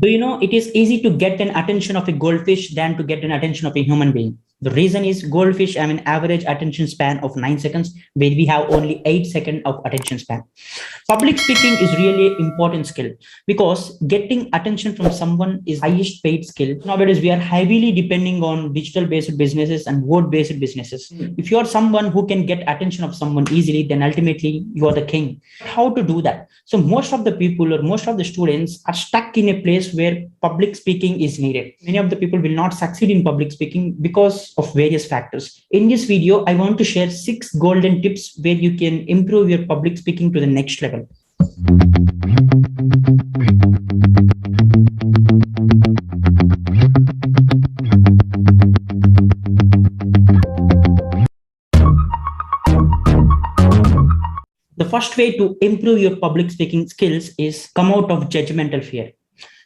Do you know it is easy to get an attention of a goldfish than to get an attention of a human being? The reason is goldfish have an average attention span of 9 seconds, where we have only 8 seconds of attention span. Public speaking is really an important skill because getting attention from someone is highest paid skill. Nowadays, we are heavily depending on digital based businesses and word based businesses. If you are someone who can get attention of someone easily, then ultimately you are the king. How to do that? So most of the people or most of the students are stuck in a place where public speaking is needed. Many of the people will not succeed in public speaking because of various factors. In this video, I want to share 6 golden tips where you can improve your public speaking to the next level. The first way to improve your public speaking skills is come out of judgmental fear.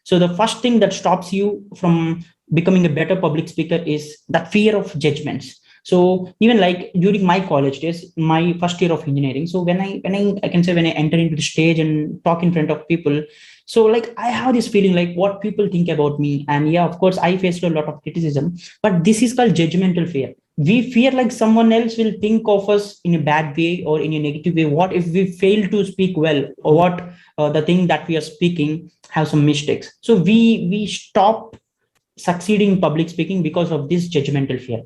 So the first thing that stops you from becoming a better public speaker is that fear of judgments. So even like during my college days, my first year of engineering. So when I can say when I enter into the stage and talk in front of people, so like I have this feeling like what people think about me. And yeah, of course, I faced a lot of criticism, but this is called judgmental fear. We fear like someone else will think of us in a bad way or in a negative way. What if we fail to speak well, or what the thing that we are speaking have some mistakes? So we stop succeeding in public speaking because of this judgmental fear.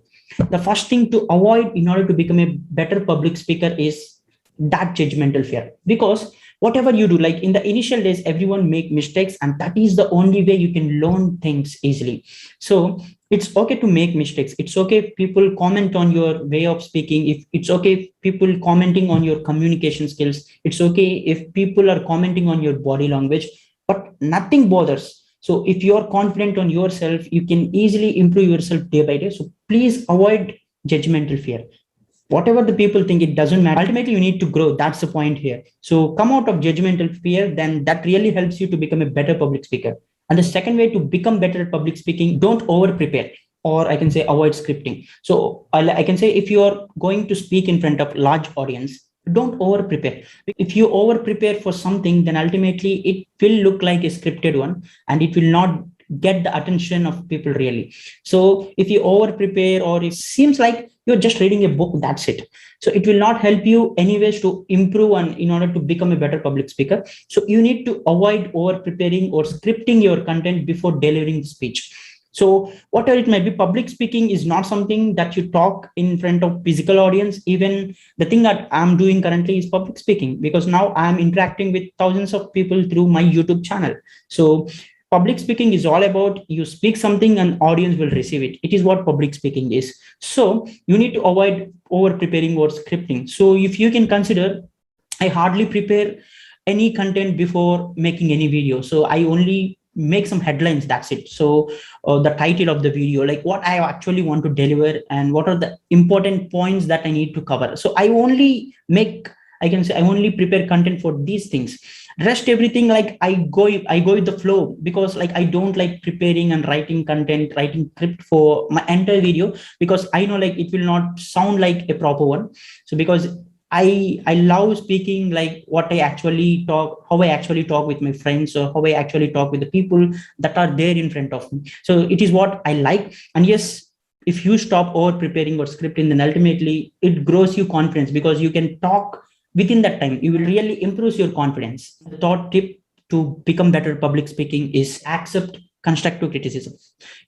The first thing to avoid in order to become a better public speaker is that judgmental fear, because whatever you do, like in the initial days, everyone make mistakes, and that is the only way you can learn things easily. So it's okay to make mistakes. It's okay if people comment on your way of speaking. If it's okay if people commenting on your communication skills. It's okay if people are commenting on your body language, but nothing bothers. So if you're confident on yourself, you can easily improve yourself day by day. So please avoid judgmental fear. Whatever the people think, it doesn't matter. Ultimately, you need to grow. That's the point here. So come out of judgmental fear, then that really helps you to become a better public speaker. And the second way to become better at public speaking, don't over prepare, or I can say avoid scripting. So I can say if you are going to speak in front of large audience, don't over prepare. If you over prepare for something, then ultimately it will look like a scripted one, and it will not get the attention of people really. So if you over prepare, or it seems like you're just reading a book, that's it. So it will not help you anyways to improve and in order to become a better public speaker. So you need to avoid over preparing or scripting your content before delivering the speech. So whatever it may be, public speaking is not something that you talk in front of physical audience. Even the thing that I'm doing currently is public speaking, because now I'm interacting with thousands of people through my YouTube channel. So public speaking is all about you speak something and audience will receive it. It is what public speaking is. So you need to avoid over preparing or scripting. So if you can consider, I hardly prepare any content before making any video. So I only make some headlines, that's it. So the title of the video, like what I actually want to deliver and what are the important points that I need to cover. So I only prepare content for these things. Rest everything, like I go with the flow, because like I don't like preparing and writing content, writing script for my entire video, because I know like it will not sound like a proper one. So because I love speaking like what I actually talk, how I actually talk with my friends, or how I actually talk with the people that are there in front of me. So it is what I like. And yes, if you stop over preparing or scripting, then ultimately it grows you confidence, because you can talk within that time. You will really improve your confidence. The third tip to become better at public speaking is accept constructive criticism.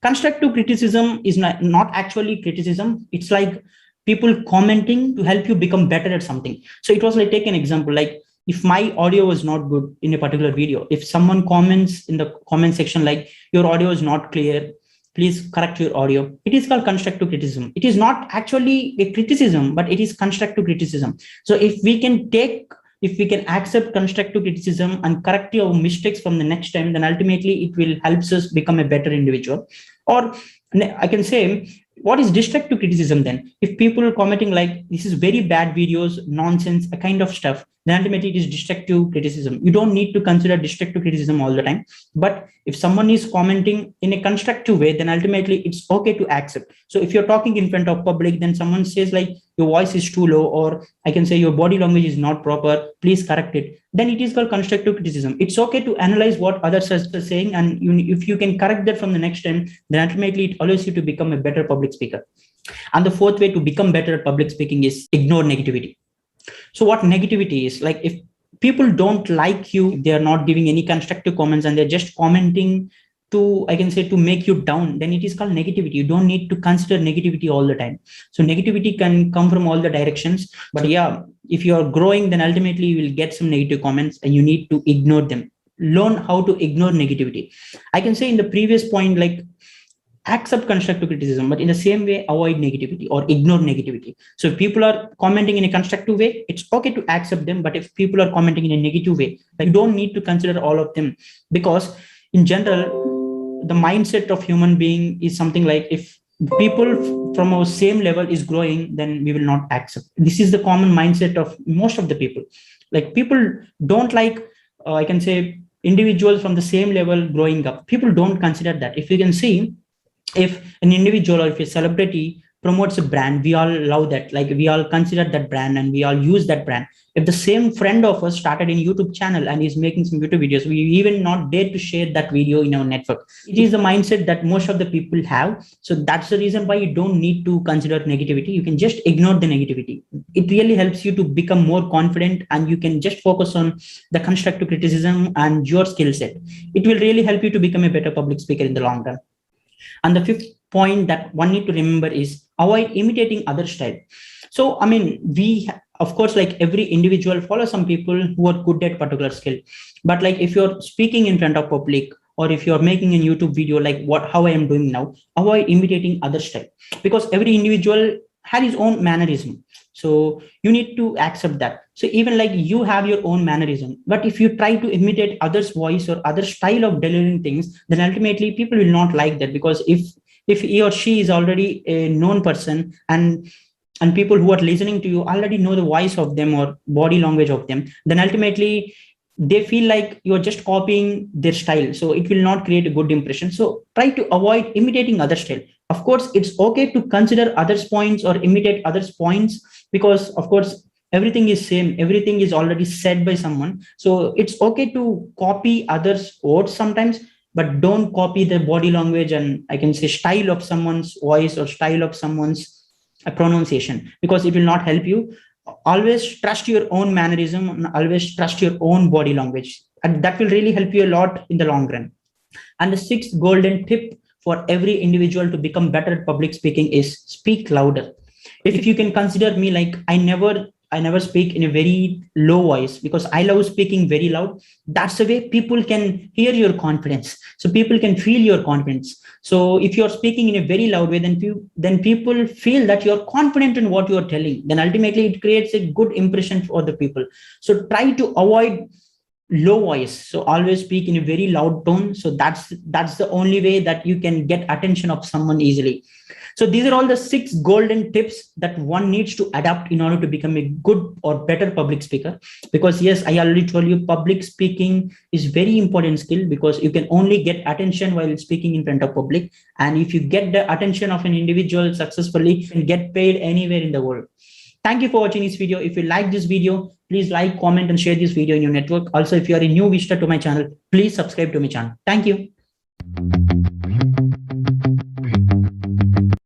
Constructive criticism is not actually criticism. It's like people commenting to help you become better at something. So it was like, take an example, like if my audio was not good in a particular video, if someone comments in the comment section like your audio is not clear, please correct your audio. It is called constructive criticism. It is not actually a criticism, but it is constructive criticism. So if we can accept constructive criticism and correct your mistakes from the next time, then ultimately it will help us become a better individual. Or I can say, What is destructive criticism then? If people are commenting like, this is very bad videos, nonsense, a kind of stuff, then ultimately it is destructive criticism. You don't need to consider destructive criticism all the time. But if someone is commenting in a constructive way, then ultimately it's okay to accept. So if you're talking in front of public, then someone says like, your voice is too low, or I can say your body language is not proper, please correct it. Then it is called constructive criticism. It's okay to analyze what others are saying, and if you can correct that from the next time, then ultimately it allows you to become a better public speaker. And the fourth way to become better at public speaking is ignore negativity. So what negativity is, like if people don't like you, they are not giving any constructive comments and they're just commenting to, I can say, to make you down, then it is called negativity. You don't need to consider negativity all the time. So negativity can come from all the directions, but yeah, if you are growing, then ultimately you will get some negative comments and you need to ignore them. Learn how to ignore negativity. I can say in the previous point, like accept constructive criticism, but in the same way, avoid negativity or ignore negativity. So if people are commenting in a constructive way, it's okay to accept them. But if people are commenting in a negative way, like, you don't need to consider all of them, because in general, the mindset of human being is something like, if people from our same level is growing, then we will not accept. This is the common mindset of most of the people. Like people don't like, I can say, individuals from the same level growing up. People don't consider that. If you can see, if an individual or if a celebrity promotes a brand, we all love that. Like we all consider that brand and we all use that brand. If the same friend of us started a YouTube channel and is making some YouTube videos, we even not dare to share that video in our network. It is the mindset that most of the people have. So that's the reason why you don't need to consider negativity. You can just ignore the negativity. It really helps you to become more confident, and you can just focus on the constructive criticism and your skill set. It will really help you to become a better public speaker in the long run. And the fifth point that one need to remember is avoid imitating other style. So, I mean, of course, like every individual follows some people who are good at particular skill. But like if you're speaking in front of public, or if you're making a YouTube video, like how I am doing now, avoid imitating other style, because every individual has his own mannerism. So you need to accept that. So even like you have your own mannerism, but if you try to imitate others' voice or other style of delivering things, then ultimately people will not like that. Because if he or she is already a known person, and people who are listening to you already know the voice of them or body language of them, then ultimately they feel like you're just copying their style. So it will not create a good impression. So try to avoid imitating other style. Of course, it's okay to consider others' points or imitate others' points, because of course, everything is same. Everything is already said by someone. So it's okay to copy others' words sometimes, but don't copy the body language and, I can say, style of someone's voice or style of someone's pronunciation, because it will not help you. Always trust your own mannerism and always trust your own body language, and that will really help you a lot in the long run. And the sixth golden tip for every individual to become better at public speaking is speak louder. If you can consider me, like I never speak in a very low voice, because I love speaking very loud. That's the way people can hear your confidence. So people can feel your confidence. So if you're speaking in a very loud way, then people feel that you're confident in what you're telling. Then ultimately it creates a good impression for the people. So try to avoid low voice. So always speak in a very loud tone. So that's the only way that you can get attention of someone easily. So these are all the 6 golden tips that one needs to adapt in order to become a good or better public speaker. Because yes, I already told you, public speaking is very important skill, because you can only get attention while speaking in front of public. And if you get the attention of an individual successfully, you can get paid anywhere in the world. Thank you for watching this video. If you like this video, please like, comment, and share this video in your network. Also, if you are a new visitor to my channel, please subscribe to my channel. Thank you.